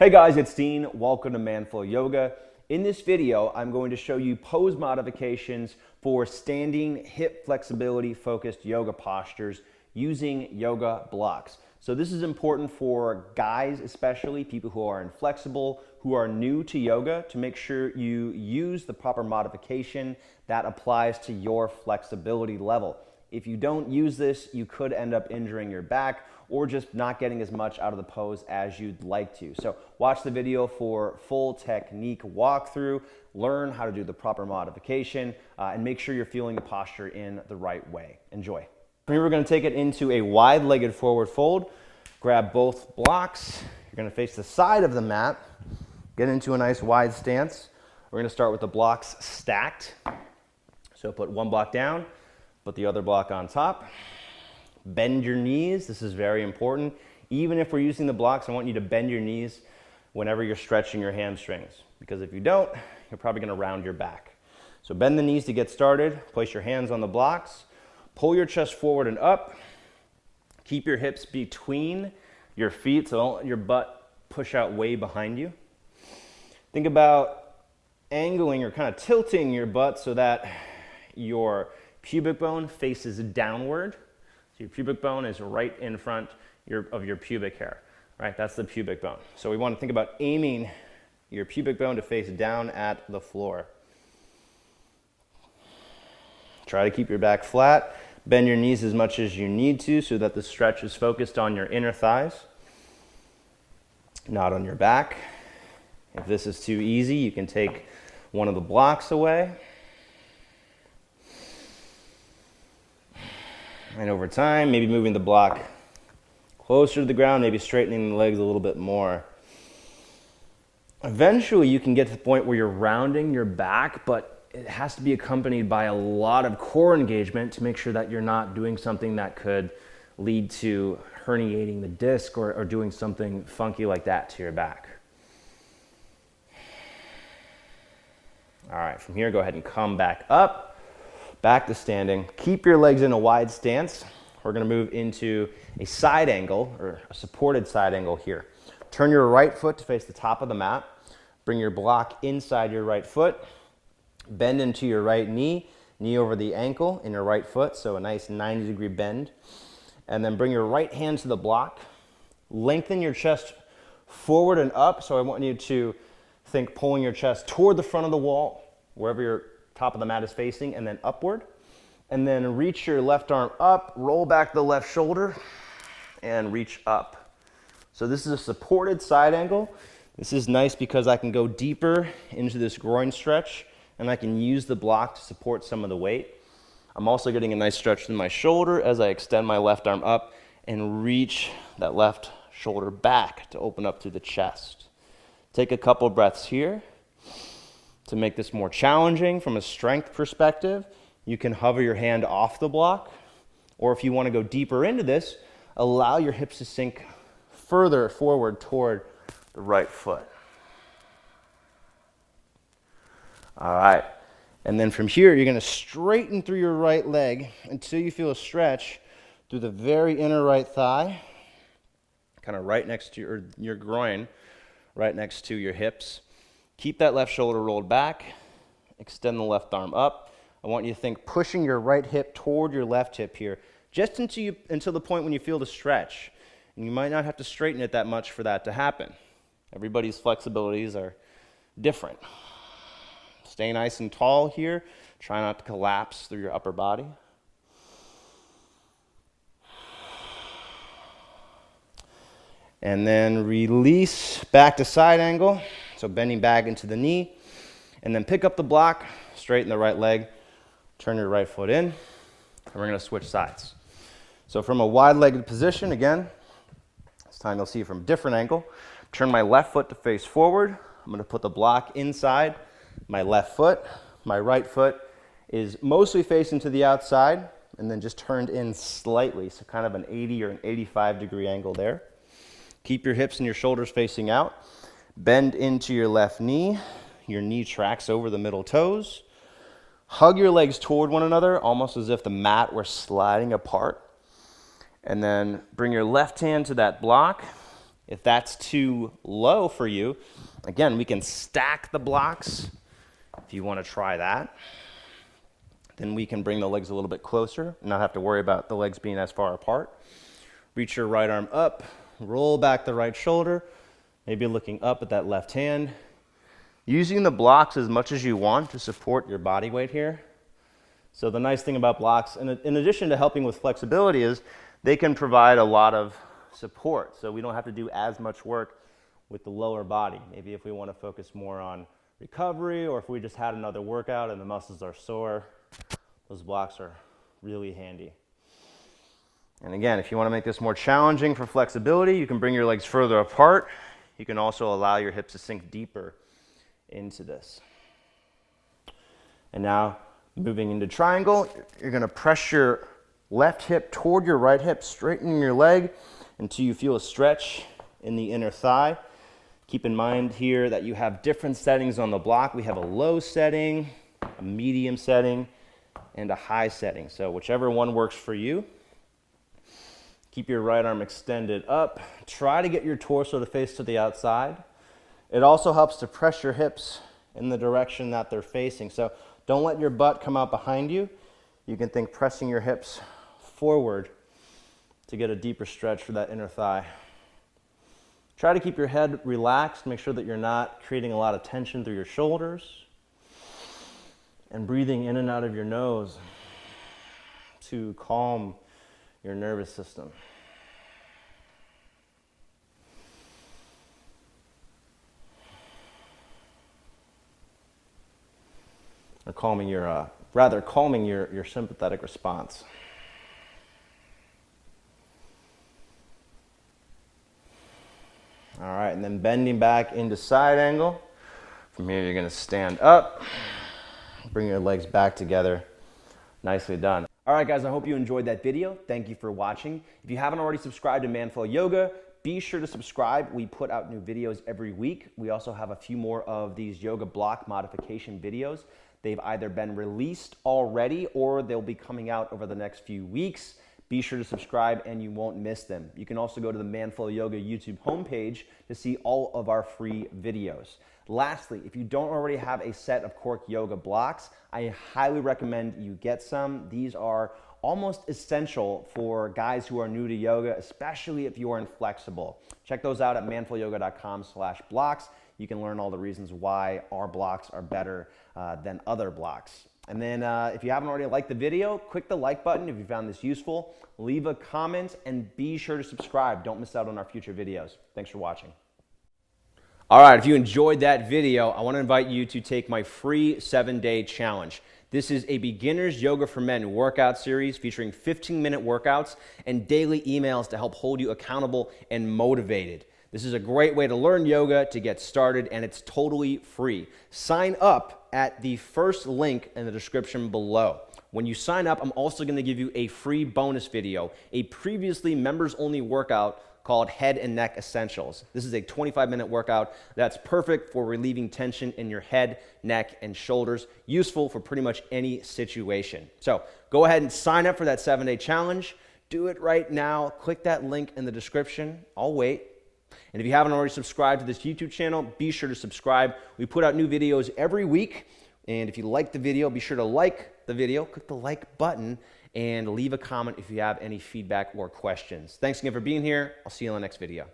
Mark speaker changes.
Speaker 1: Hey guys, it's Dean. Welcome to Manful Yoga. In this video, I'm going to show you pose modifications for standing hip flexibility focused yoga postures using yoga blocks. So this is important for guys, especially people who are inflexible, who are new to yoga, to make sure you use the proper modification that applies to your flexibility level. If you don't use this, you could end up injuring your back or just not getting as much out of the pose as you'd like to. So watch the video for full technique walkthrough, learn how to do the proper modification, and make sure you're feeling the posture in the right way. Enjoy. From here, we're gonna take it into a wide-legged forward fold. Grab both blocks. You're gonna face the side of the mat. Get into a nice wide stance. We're gonna start with the blocks stacked. So put one block down, put the other block on top. Bend your knees. This is very important. Even if we're using the blocks, I want you to bend your knees whenever you're stretching your hamstrings, because if you don't, you're probably going to round your back. So bend the knees to get started. Place your hands on the blocks. Pull your chest forward and up. Keep your hips between your feet, so don't let your butt push out way behind you. Think about angling or kind of tilting your butt so that your pubic bone faces downward. So your pubic bone is right in front of your pubic hair, right? That's the pubic bone. So we want to think about aiming your pubic bone to face down at the floor. Try to keep your back flat. Bend your knees as much as you need to so that the stretch is focused on your inner thighs, not on your back. If this is too easy, you can take one of the blocks away. And over time, maybe moving the block closer to the ground, maybe straightening the legs a little bit more. Eventually, you can get to the point where you're rounding your back, but it has to be accompanied by a lot of core engagement to make sure that you're not doing something that could lead to herniating the disc or doing something funky like that to your back. All right, from here, go ahead and come back up. Back to standing. Keep your legs in a wide stance. We're going to move into a side angle or a supported side angle here. Turn your right foot to face the top of the mat. Bring your block inside your right foot. Bend into your right knee, knee over the ankle in your right foot, so a nice 90-degree bend. And then bring your right hand to the block. Lengthen your chest forward and up, so I want you to think pulling your chest toward the front of the wall, wherever your top of the mat is facing, and then upward. And then reach your left arm up, roll back the left shoulder, and reach up. So this is a supported side angle. This is nice because I can go deeper into this groin stretch, and I can use the block to support some of the weight. I'm also getting a nice stretch in my shoulder as I extend my left arm up and reach that left shoulder back to open up through the chest. Take a couple breaths here. To make this more challenging from a strength perspective, you can hover your hand off the block, or if you want to go deeper into this, allow your hips to sink further forward toward the right foot. All right, and then from here, you're going to straighten through your right leg until you feel a stretch through the very inner right thigh, kind of right next to your groin, right next to your hips. Keep that left shoulder rolled back. Extend the left arm up. I want you to think pushing your right hip toward your left hip here, just until the point when you feel the stretch. And you might not have to straighten it that much for that to happen. Everybody's flexibilities are different. Stay nice and tall here. Try not to collapse through your upper body. And then release back to side angle. So bending back into the knee, and then pick up the block, straighten the right leg, turn your right foot in, and we're going to switch sides. So from a wide-legged position, again, this time you'll see from a different angle. Turn my left foot to face forward. I'm going to put the block inside my left foot. My right foot is mostly facing to the outside, and then just turned in slightly, so kind of an 80 or an 85-degree angle there. Keep your hips and your shoulders facing out. Bend into your left knee. Your knee tracks over the middle toes. Hug your legs toward one another, almost as if the mat were sliding apart. And then bring your left hand to that block. If that's too low for you, again, we can stack the blocks. If you want to try that, then we can bring the legs a little bit closer, not have to worry about the legs being as far apart. Reach your right arm up, roll back the right shoulder, maybe looking up at that left hand. Using the blocks as much as you want to support your body weight here. So the nice thing about blocks, in addition to helping with flexibility, is they can provide a lot of support. So we don't have to do as much work with the lower body. Maybe if we want to focus more on recovery, or if we just had another workout and the muscles are sore, those blocks are really handy. And again, if you want to make this more challenging for flexibility, you can bring your legs further apart. You can also allow your hips to sink deeper into this. And now, moving into triangle, you're going to press your left hip toward your right hip, straightening your leg until you feel a stretch in the inner thigh. Keep in mind here that you have different settings on the block. We have a low setting, a medium setting, and a high setting. So whichever one works for you. Keep your right arm extended up. Try to get your torso to face to the outside. It also helps to press your hips in the direction that they're facing. So don't let your butt come out behind you. You can think pressing your hips forward to get a deeper stretch for that inner thigh. Try to keep your head relaxed. Make sure that you're not creating a lot of tension through your shoulders. And breathing in and out of your nose to calm your nervous system. Or calming your, calming your sympathetic response. All right, and then bending back into side angle. From here, you're going to stand up, bring your legs back together. Nicely done. All right, guys, I hope you enjoyed that video. Thank you for watching. If you haven't already subscribed to Manflow Yoga, be sure to subscribe. We put out new videos every week. We also have a few more of these yoga block modification videos. They've either been released already or they'll be coming out over the next few weeks. Be sure to subscribe and you won't miss them. You can also go to the Manflow Yoga YouTube homepage to see all of our free videos. Lastly, if you don't already have a set of Cork Yoga blocks, I highly recommend you get some. These are almost essential for guys who are new to yoga, especially if you are inflexible. Check those out at manflowyoga.com/blocks. You can learn all the reasons why our blocks are better than other blocks. And then if you haven't already liked the video, click the like button if you found this useful. Leave a comment and be sure to subscribe. Don't miss out on our future videos. Thanks for watching. All right, if you enjoyed that video, I want to invite you to take my free 7-day challenge. This is a beginner's yoga for men workout series featuring 15-minute workouts and daily emails to help hold you accountable and motivated. This is a great way to learn yoga, to get started, and it's totally free. Sign up at the first link in the description below. When you sign up, I'm also going to give you a free bonus video, a previously members-only workout called Head and Neck Essentials. This is a 25-minute workout that's perfect for relieving tension in your head, neck, and shoulders, useful for pretty much any situation. So go ahead and sign up for that 7-day challenge. Do it right now. Click that link in the description. I'll wait. And if you haven't already subscribed to this YouTube channel, be sure to subscribe. We put out new videos every week. And if you like the video, be sure to like the video, click the like button, and leave a comment if you have any feedback or questions. Thanks again for being here. I'll see you in the next video.